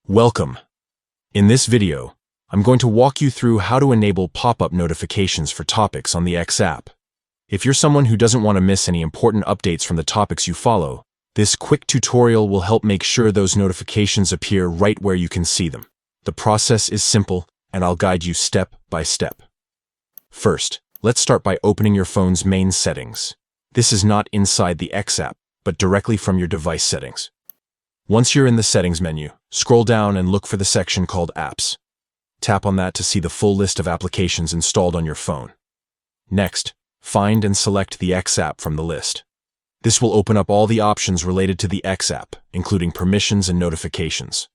Welcome. In this video, I'm going to walk you through how to enable pop-up notifications for topics on the X app. If you're someone who doesn't want to miss any important updates from the topics you follow, this quick tutorial will help make sure those notifications appear right where you can see them. The process is simple, and I'll guide you step by step. First, let's start by opening your phone's main settings. This is not inside the X app, but directly from your device settings. Once you're in the settings menu, scroll down and look for the section called Apps. Tap on that to see the full list of applications installed on your phone. Next, find and select the X app from the list. This will open up all the options related to the X app, including permissions and notifications.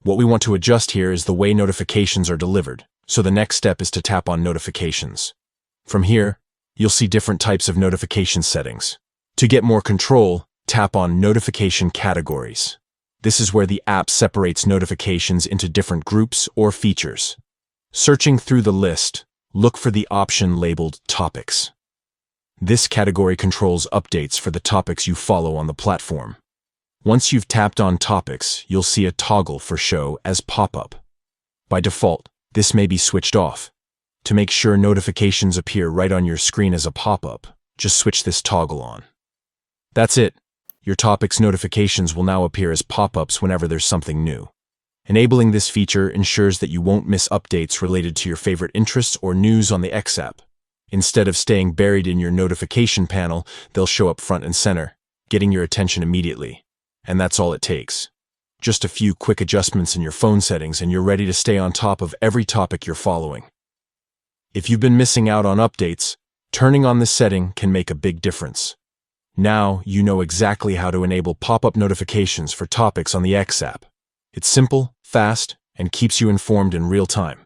What we want to adjust here is the way notifications are delivered, so the next step is to tap on Notifications. From here, you'll see different types of notification settings. To get more control, tap on Notification Categories. This is where the app separates notifications into different groups or features. Searching through the list, look for the option labeled Topics. This category controls updates for the topics you follow on the platform. Once you've tapped on Topics, you'll see a toggle for Show as Pop-up. By default, this may be switched off. To make sure notifications appear right on your screen as a pop-up, just switch this toggle on. That's it. Your topics notifications will now appear as pop-ups whenever there's something new. Enabling this feature ensures that you won't miss updates related to your favorite interests or news on the X app. Instead of staying buried in your notification panel, they'll show up front and center, getting your attention immediately. And that's all it takes. Just a few quick adjustments in your phone settings and you're ready to stay on top of every topic you're following. If you've been missing out on updates, turning on this setting can make a big difference. Now you know exactly how to enable pop-up notifications for topics on the X app. It's simple, fast, and keeps you informed in real time.